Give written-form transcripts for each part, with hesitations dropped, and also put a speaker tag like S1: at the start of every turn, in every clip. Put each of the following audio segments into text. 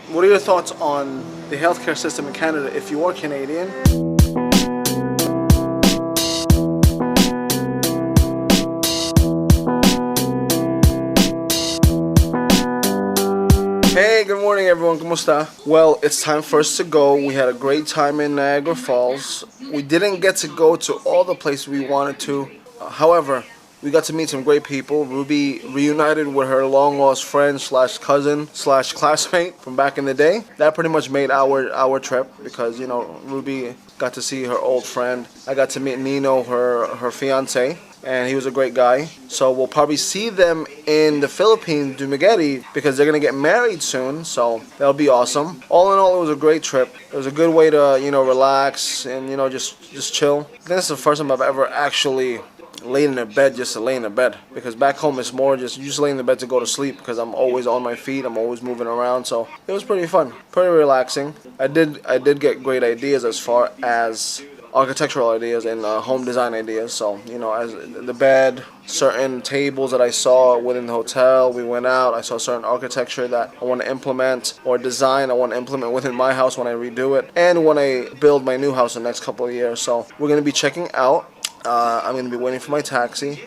S1: what are your thoughts on the healthcare system in Canada if you are Canadian? Hey, good morning everyone, kumusta? Well, it's time for us to go. We had a great time in Niagara Falls. We didn't get to go to all the places we wanted to. However, we got to meet some great people. Ruby reunited with her long-lost friend slash cousin slash classmate from back in the day. That pretty much made our trip because, you know, Ruby got to see her old friend. I got to meet Nino, her fiance, and he was a great guy. So we'll probably see them in the Philippines, Dumaguete, because they're gonna get married soon. So that'll be awesome. All in all, it was a great trip. It was a good way to, you know, relax and, you know, just chill. I think this is the first time I've ever actually laid in a bed just to lay in a bed, because back home it's more just you just lay in the bed to go to sleep, because I'm always on my feet, I'm always moving around. So it was pretty fun, pretty relaxing. I did get great ideas as far as architectural ideas and home design ideas. So, you know, as the bed, certain tables that I saw within the hotel, we went out, I saw certain architecture that I want to implement, or design I want to implement within my house when I redo it and when I build my new house in the next couple of years. So we're going to be checking out. I'm going to be waiting for my taxi.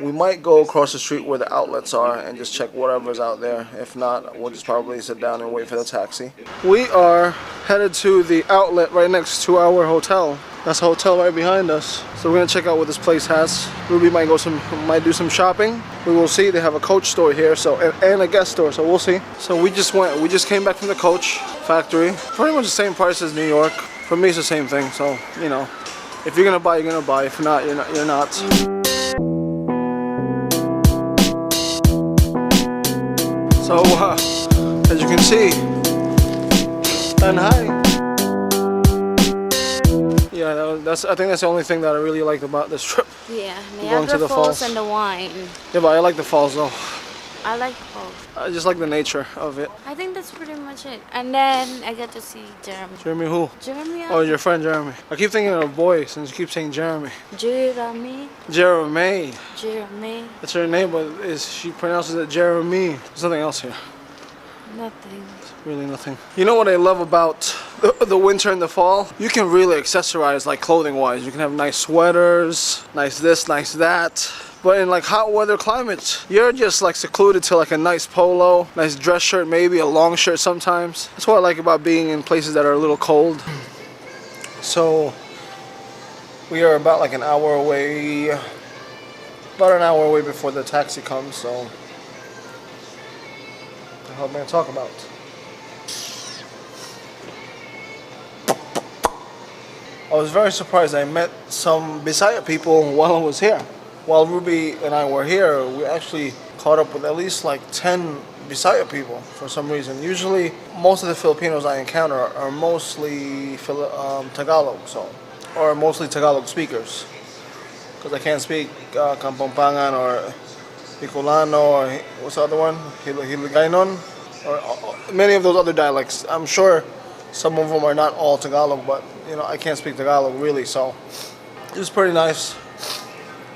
S1: We might go across the street where the outlets are and just check whatever's out there. If not, we'll just probably sit down and wait for the taxi. We are headed to the outlet right next to our hotel. That's the hotel right behind us. So we're going to check out what this place has. Ruby might might do some shopping. We will see. They have a Coach store here, so and a Guess store, so we'll see. So we just came back from the Coach factory. Pretty much the same price as New York. For me, it's the same thing, so, you know. If you're gonna buy, you're gonna buy. If not, you're not. So, as you can see, and hi. Yeah, I think that's the only thing that I really liked about this trip.
S2: Yeah,
S1: Going to
S2: Niagara
S1: the
S2: Falls
S1: falls
S2: and the wine.
S1: Yeah, but I like the falls though.
S2: I like both.
S1: I just like the nature of it.
S2: I think that's pretty much it. And then I get to see Jeremy.
S1: Jeremy who?
S2: Jeremy?
S1: Oh, your friend Jeremy. I keep thinking of a boy since you keep saying Jeremy.
S2: Jeremy.
S1: Jeremy.
S2: Jeremy.
S1: That's her name, but she pronounces it Jeremy. There's something else here.
S2: Nothing.
S1: Really nothing. You know what I love about the winter and the fall? You can really accessorize, like clothing wise. You can have nice sweaters, nice this, nice that. But in like hot weather climates, you're just like secluded to like a nice polo, nice dress shirt, maybe a long shirt sometimes. That's what I like about being in places that are a little cold. So we are about like an hour away, before the taxi comes. So what the hell am I gonna talk about? I was very surprised. I met some Bisaya people while I was here. While Ruby and I were here, we actually caught up with at least like 10 Bisaya people for some reason. Usually, most of the Filipinos I encounter are mostly Tagalog, or mostly Tagalog speakers. Because I can't speak Kampampangan or Bicolano or what's the other one? Hiligaynon? Or many of those other dialects. I'm sure some of them are not all Tagalog, but you know, I can't speak Tagalog really, so it was pretty nice.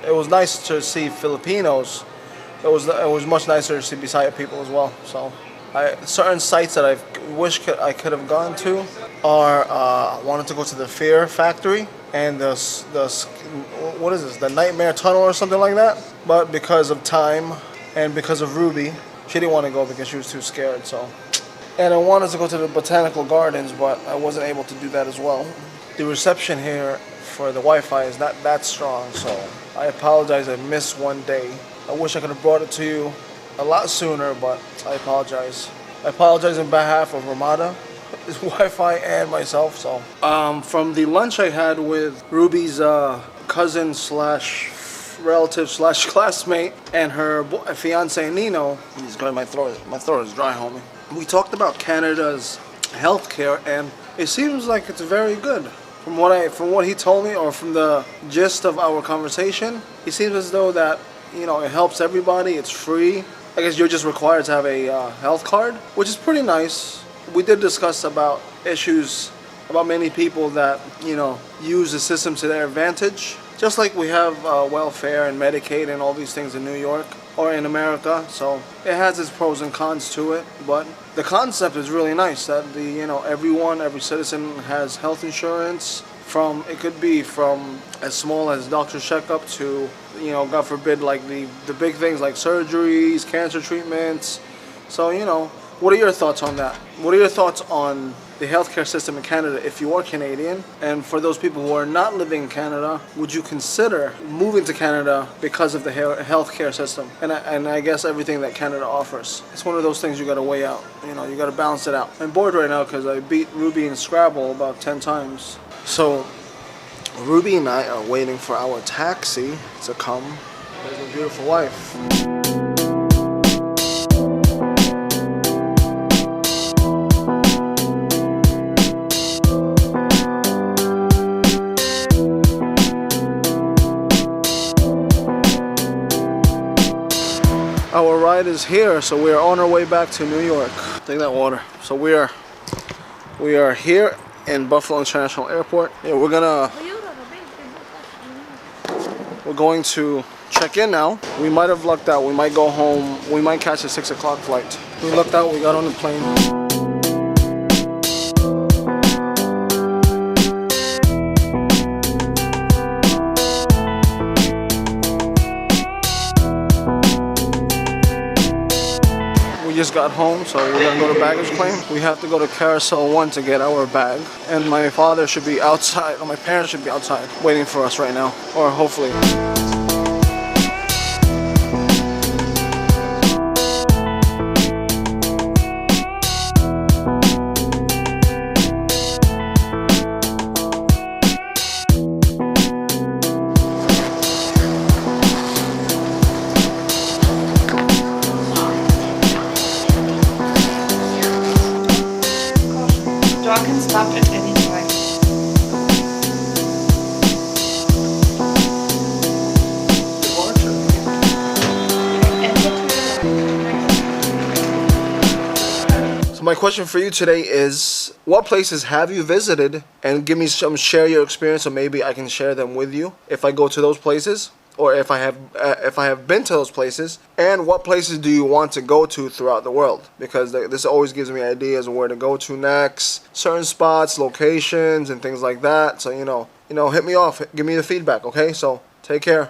S1: It was nice to see Filipinos. It was much nicer to see Bisaya people as well. So, certain sites that I wish I could have gone to are I wanted to go to the Fear Factory and the what is this? The Nightmare Tunnel or something like that. But because of time and because of Ruby, she didn't want to go because she was too scared. So, and I wanted to go to the Botanical Gardens, but I wasn't able to do that as well. The reception here for the Wi-Fi is not that strong, so I apologize. I missed one day. I wish I could have brought it to you a lot sooner, but I apologize. I apologize on behalf of Ramada, his Wi-Fi, and myself. So, from the lunch I had with Ruby's cousin slash relative slash classmate and her fiance Nino. He's going. My throat is dry, homie. We talked about Canada's healthcare, and it seems like it's very good. From what he told me, or from the gist of our conversation, it seems as though that, you know, it helps everybody. It's free. I guess you're just required to have a health card, which is pretty nice. We did discuss about issues about many people that, you know, use the system to their advantage. Just like we have welfare and Medicaid and all these things in New York or in America. So it has its pros and cons to it, but the concept is really nice that every citizen has health insurance. It could be from as small as doctor's checkup to, God forbid, like the big things like surgeries, cancer treatments. So, what are your thoughts on that? What are your thoughts on the healthcare system in Canada if you are Canadian? And for those people who are not living in Canada, would you consider moving to Canada because of the healthcare system? And I guess everything that Canada offers. It's one of those things you got to weigh out. You got to balance it out. I'm bored right now because I beat Ruby in Scrabble about 10 times. So, Ruby and I are waiting for our taxi to come. There's a beautiful life. Our ride is here, so we are on our way back to New York. Take that water. So we are here in Buffalo International Airport. Yeah, we're going to check in now. We might have lucked out. We might go home. We might catch a 6 o'clock flight. We lucked out. We got on the plane. We just got home, so we're gonna go to baggage claim. We have to go to Carousel 1 to get our bag. And my father should be outside, or my parents should be outside, waiting for us right now. Or hopefully.
S3: Can stop at any time.
S1: So my question for you today is, what places have you visited? And share your experience, so maybe I can share them with you if I go to those places, or if I have been to those places. And what places do you want to go to throughout the world? Because this always gives me ideas of where to go to next, certain spots, locations, and things like that. So hit me off, give me the feedback. Okay, so take care.